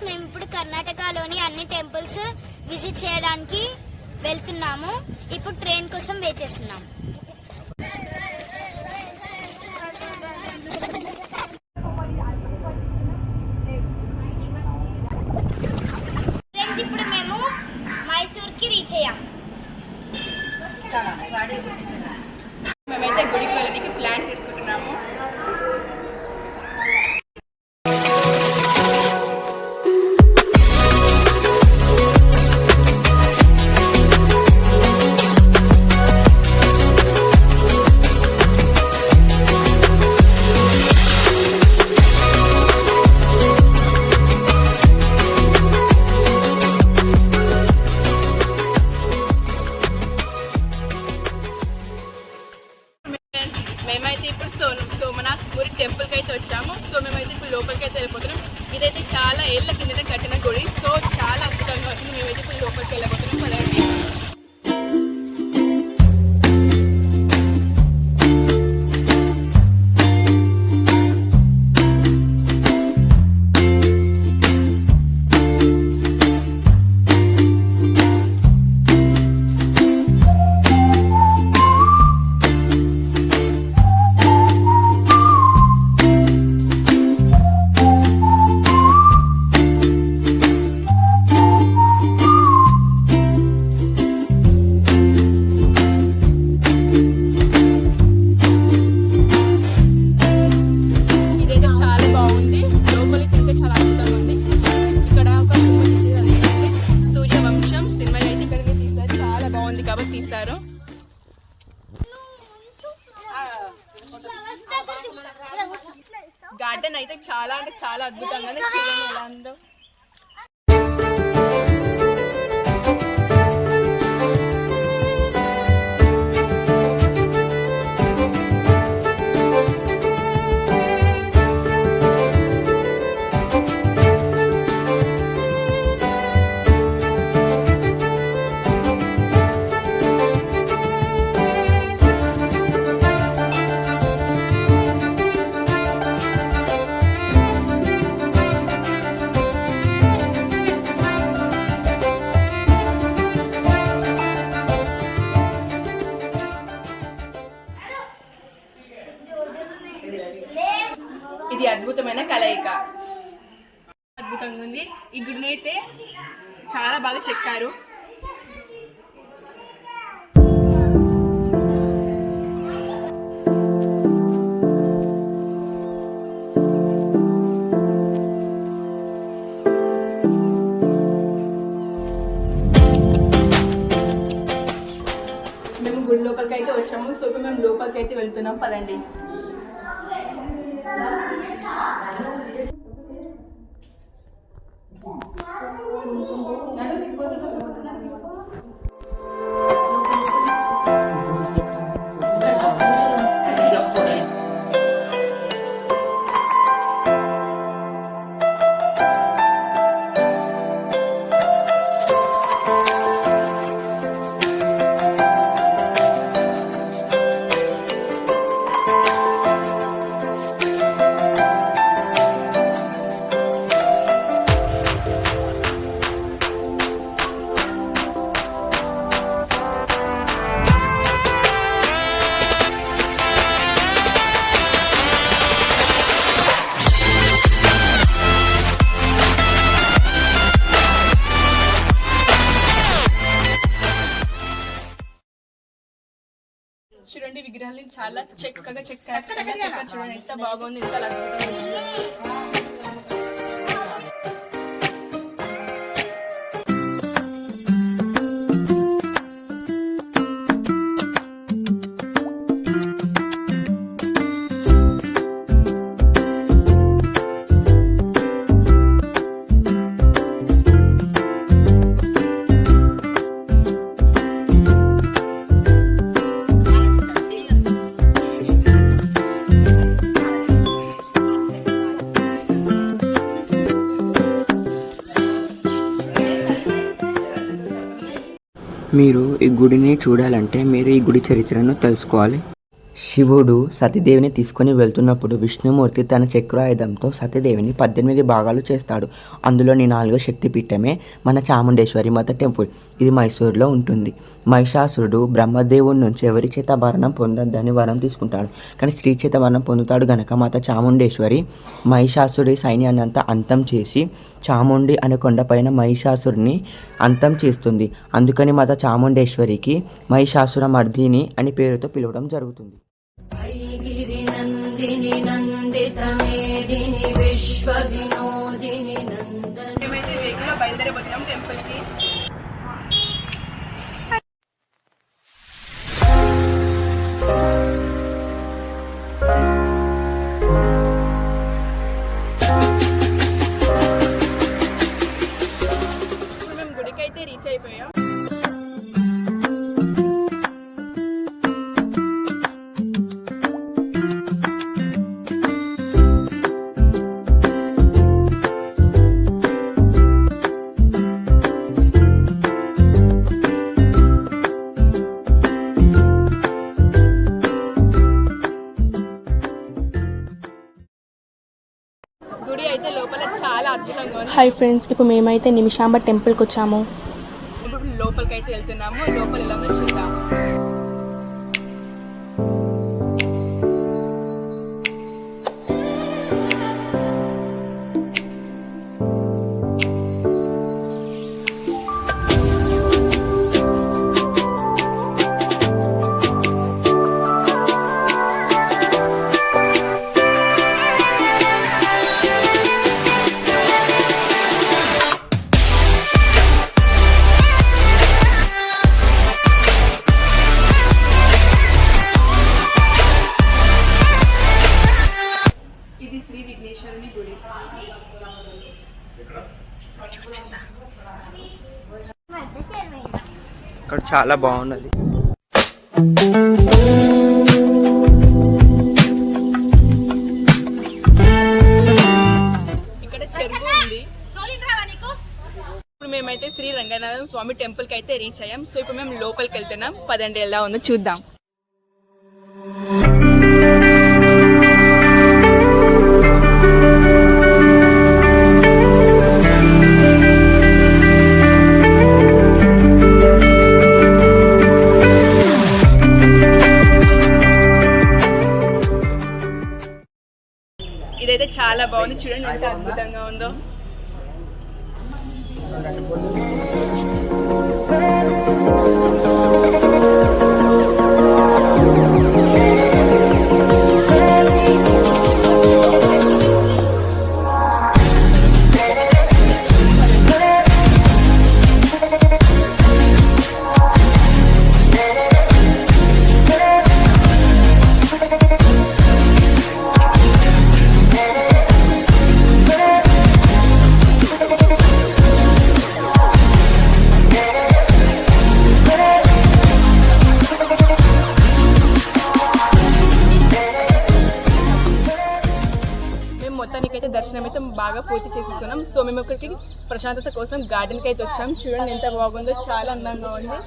మేము ఇప్పుడు కర్ణాటకలోని అన్ని టెంపుల్స్ విజిట్ చేయడానికి వెళ్తున్నాము. ఇప్పుడు ట్రైన్ కోసం వెయిట్ చేస్తున్నాము. ఫ్రెండ్స్, ఇప్పుడు మేము మైసూర్కి రీచ్ అయ్యాం. మేమైతే గుడికి వెళ్ళడానికి ప్లాన్ చేసుకుంటున్నాము. మేమైతే ఇప్పుడు సోమనాథ్ పూరి టెంపుల్కి అయితే వచ్చాము. సో మేమైతే ఇప్పుడు లోపలికి అయితే వెళ్ళిపోతున్నాం. ఇదైతే చాలా ఏళ్ళ కింద కట్టిన గుడి. సో చాలా అద్భుతంగా వచ్చింది. మేమైతే ఇప్పుడు లోపలికి వెళ్ళిపోతున్నాం. పదండి. తీశారు. గార్డెన్ అయితే చాలా అంటే చాలా అద్భుతంగా చూడండి ఎలా ఉందో. ఇది అద్భుతమైన కలయిక, అద్భుతంగా ఉంది. ఈ గుడిని అయితే చాలా బాగా చెక్కారు. మేము గుడి లోపలికి అయితే వచ్చాము. సో మేము లోపలికి అయితే వెళ్తున్నాం. పదండి. చూడండి, విగ్రహాన్ని చాలా చక్కగా చెక్కారు. చూడండి ఎంత బాగుంది, ఎంత మీరు ఈ గుడిని చూడాలంటే మీరు ఈ గుడి చరిత్రను తెలుసుకోవాలి. శివుడు సతీదేవిని తీసుకొని వెళ్తున్నప్పుడు విష్ణుమూర్తి తన చక్రాయుధంతో సతీదేవిని 18 భాగాలు చేస్తాడు. అందులోని 4వ శక్తిపీఠమే మన చాముండేశ్వరి మాత టెంపుల్. ఇది మైసూరులో ఉంటుంది. మహిషాసురుడు బ్రహ్మదేవుడి నుంచి ఎవరి చేత భరణం పొందొద్దని వరం తీసుకుంటాడు. కానీ స్త్రీ చేత వరం పొందుతాడు గనక మాత చాముండేశ్వరి మహిషాసుడి సైన్యాన్ని అంతా అంతం చేసి చాముండి అనే కొండపైన మహిషాసురుని అంతం చేస్తుంది. అందుకని మాత చాముండేశ్వరికి మహిషాసుర మర్దిని అని పేరుతో పిలవడం జరుగుతుంది. మేమైతే వెహికల్లో బయలుదేరిపోతున్నాం టెంపుల్కి. ఇప్పుడు మేము గుడికి అయితే రీచ్ అయిపోయాం. గుడి అయితే లోపల చాలా అద్భుతంగా ఉంది. హాయ్ ఫ్రెండ్స్, ఇప్పుడు మేమైతే నిమిషాంబ టెంపుల్కి వచ్చాము. ఇప్పుడు లోపలికి అయితే వెళ్తున్నాము. లోపల ఎలా ఉందో చూద్దాం. ఇది శ్రీ విఘ్నేశ్వరుని గుడి. ఇక్కడ చాలా బాగున్నది. ఇక్కడ చెరువు ఉంది. ఇప్పుడు మేమైతే శ్రీ రంగనాథ స్వామి టెంపుల్కి అయితే రీచ్ అయ్యాం. సో ఇప్పుడు మేము లోపలికి వెళ్తున్నాం. పదండి ఎలా ఉందో చూద్దాం. ఇదైతే చాలా బాగుంది. చూడండి ఎంత అద్భుతంగా ఉందో. మొత్తానికైతే దర్శనం అయితే బాగా పూర్తి చేసుకున్నాం. సో మేము ఇక్కడికి ప్రశాంతత కోసం గార్డెన్కి అయితే వచ్చాం. చూడండి ఎంత బాగుందో, చాలా అందంగా ఉంది.